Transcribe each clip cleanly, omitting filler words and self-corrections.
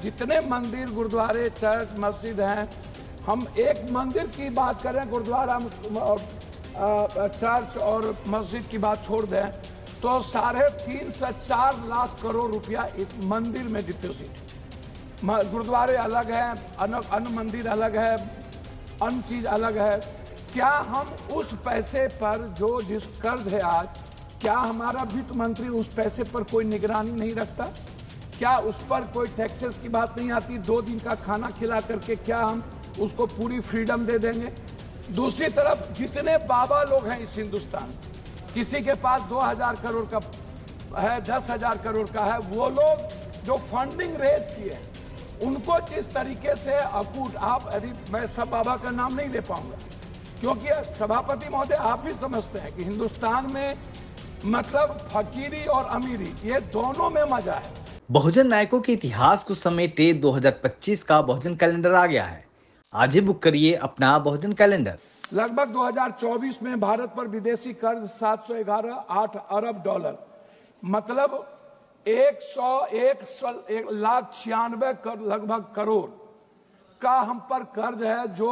जितने मंदिर, गुरुद्वारे, चर्च, मस्जिद हैं, हम एक मंदिर की बात करें, गुरुद्वारा चर्च और मस्जिद की बात छोड़ दें तो 3.5 से 4 लाख करोड़ रुपया एक मंदिर में डिपॉजिट है। गुरुद्वारे अलग है, अन्य मंदिर अलग है, अन्य चीज अलग है। क्या हम उस पैसे पर जो जिस कर्ज है आज, क्या हमारा वित्त मंत्री उस पैसे पर कोई निगरानी नहीं रखता? क्या उस पर कोई टैक्सेस की बात नहीं आती? 2 दिन का खाना खिला करके क्या हम उसको पूरी फ्रीडम दे देंगे? दूसरी तरफ जितने बाबा लोग हैं इस हिंदुस्तान, किसी के पास 2000 करोड़ का है, 10,000 करोड़ का है, वो लोग जो फंडिंग रेज किए उनको जिस तरीके से अकूट, आप यदि मैं सब बाबा का नाम नहीं ले पाऊंगा क्योंकि सभापति महोदय आप भी समझते हैं कि हिंदुस्तान में मतलब फकीरी और अमीरी ये दोनों में मजा है। बहुजन नायकों के इतिहास को समेटे 2025 का बहुजन कैलेंडर आ गया है। आज ही बुक करिए अपना बहुजन कैलेंडर। लगभग 2024 में भारत पर विदेशी कर्ज 711.8 अरब डॉलर, मतलब 101 लाख 96 लगभग करोड़ का हम पर कर्ज है। जो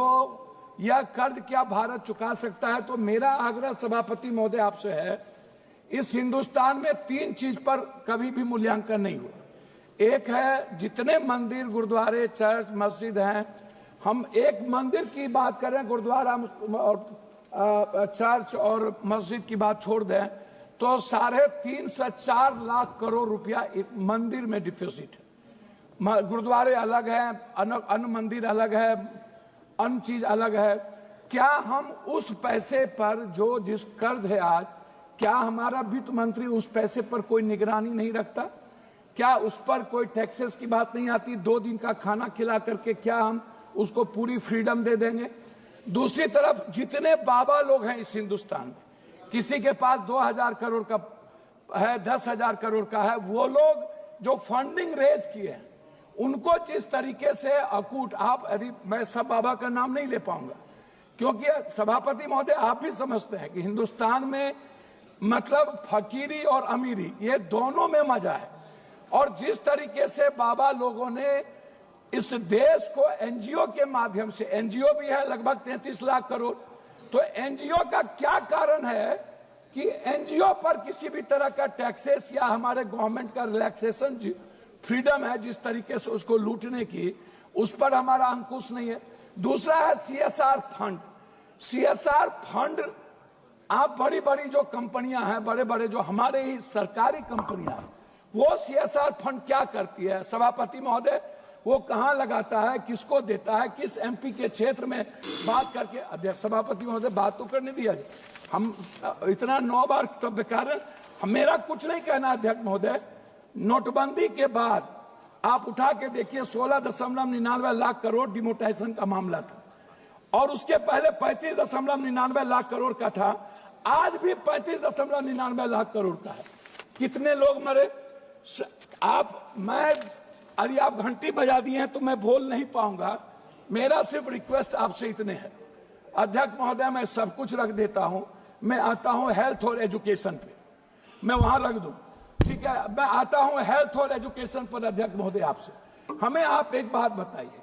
यह कर्ज क्या भारत चुका सकता है? तो मेरा आग्रह सभापति महोदय आपसे है, इस हिंदुस्तान में 3 चीज पर कभी भी मूल्यांकन नहीं हुआ। एक है जितने मंदिर, गुरुद्वारे, चर्च, मस्जिद हैं, हम एक मंदिर की बात करें, गुरुद्वारा और चर्च और मस्जिद की बात छोड़ दें तो 3.5 से 4 लाख करोड़ रुपया एक मंदिर में डिपॉजिट है। गुरुद्वारे अलग है, अन्य मंदिर अलग है, अन्य चीज अलग है। क्या हम उस पैसे पर जो जिस कर्ज है आज, क्या हमारा वित्त मंत्री उस पैसे पर कोई निगरानी नहीं रखता? क्या उस पर कोई टैक्सेस की बात नहीं आती? 2 दिन का खाना खिला करके क्या हम उसको पूरी फ्रीडम दे देंगे? दूसरी तरफ जितने बाबा लोग हैं इस हिंदुस्तान में, किसी के पास 2000 करोड़ का है, 10,000 करोड़ का है, वो लोग जो फंडिंग रेज किए हैं उनको जिस तरीके से अकूट, आप यदि मैं सब बाबा का नाम नहीं ले पाऊंगा क्योंकि सभापति महोदय आप भी समझते हैं कि हिंदुस्तान में मतलब फकीरी और अमीरी ये दोनों में मजा है। और जिस तरीके से बाबा लोगों ने इस देश को एनजीओ के माध्यम से, एनजीओ भी है लगभग 33 लाख करोड़, तो एनजीओ का क्या कारण है कि एनजीओ पर किसी भी तरह का टैक्सेस या हमारे गवर्नमेंट का रिलैक्सेशन फ्रीडम है जिस तरीके से उसको लूटने की, उस पर हमारा अंकुश नहीं है। दूसरा है सीएसआर फंड। सीएसआर फंड, आप बड़ी बड़ी जो कंपनियां हैं, बड़े बड़े जो हमारे ही सरकारी कंपनियां हैं, वो सीएसआर फंड क्या करती है सभापति महोदय? वो कहां लगाता है, किसको देता है, किस एमपी के क्षेत्र में बात करके? अध्यक्ष सभापति महोदय बात तो करने दिया, हम इतना 9 बार तब बेकार। मेरा कुछ नहीं कहना अध्यक्ष महोदय, नोटबंदी के बाद आप उठा के देखिए 16.99 लाख करोड़ डिमोटाइजेशन का मामला था और उसके पहले 35.99 लाख करोड़ का था, आज भी 35.99 लाख करोड़ का है। कितने लोग मरे? यदि आप घंटी बजा दिए हैं तो मैं बोल नहीं पाऊंगा। मेरा सिर्फ रिक्वेस्ट आपसे इतने है अध्यक्ष महोदय, मैं सब कुछ रख देता हूं, मैं आता हूं हेल्थ और एजुकेशन पे, मैं वहां रख दूं, ठीक है? मैं आता हूं हेल्थ और एजुकेशन पर अध्यक्ष महोदय आपसे। हमें आप एक बात बताइए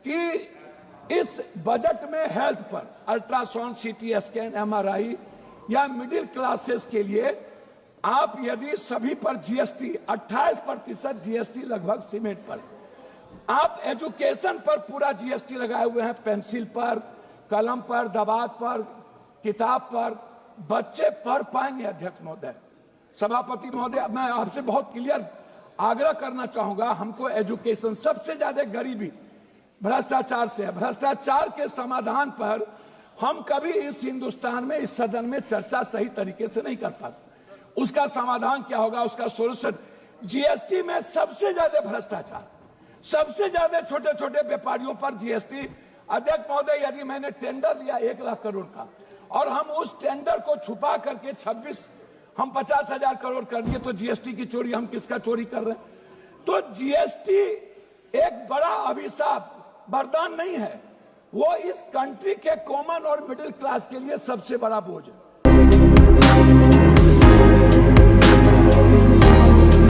कि इस बजट में हेल्थ पर अल्ट्रासाउंड, सीटी स्कैन, एमआरआई या मिडिल क्लासेस के लिए आप यदि सभी पर जीएसटी 28% जीएसटी लगभग सीमेंट पर, आप एजुकेशन पर पूरा जीएसटी लगाए हुए हैं, पेंसिल पर, कलम पर, दवात पर, किताब पर, बच्चे पढ़ पाएंगे? अध्यक्ष महोदय, सभापति महोदय, मैं आपसे बहुत क्लियर आग्रह करना चाहूंगा, हमको एजुकेशन, सबसे ज्यादा गरीबी भ्रष्टाचार से है। भ्रष्टाचार के समाधान पर हम कभी इस हिंदुस्तान में, इस सदन में चर्चा सही तरीके से नहीं कर पाते। उसका समाधान क्या होगा, उसका सोल्यूशन? जीएसटी में सबसे ज्यादा भ्रष्टाचार, सबसे ज्यादा छोटे छोटे व्यापारियों पर जीएसटी। अध्यक्ष महोदय, यदि मैंने टेंडर लिया 1 लाख करोड़ का और हम उस टेंडर को छुपा करके 50,000 करोड़ कर दिए तो जीएसटी की चोरी, हम किसका चोरी कर रहे हैं? तो जीएसटी एक बड़ा अभिशाप, वरदान नहीं है, वो इस कंट्री के कॉमन और मिडिल क्लास के लिए सबसे बड़ा बोझ है।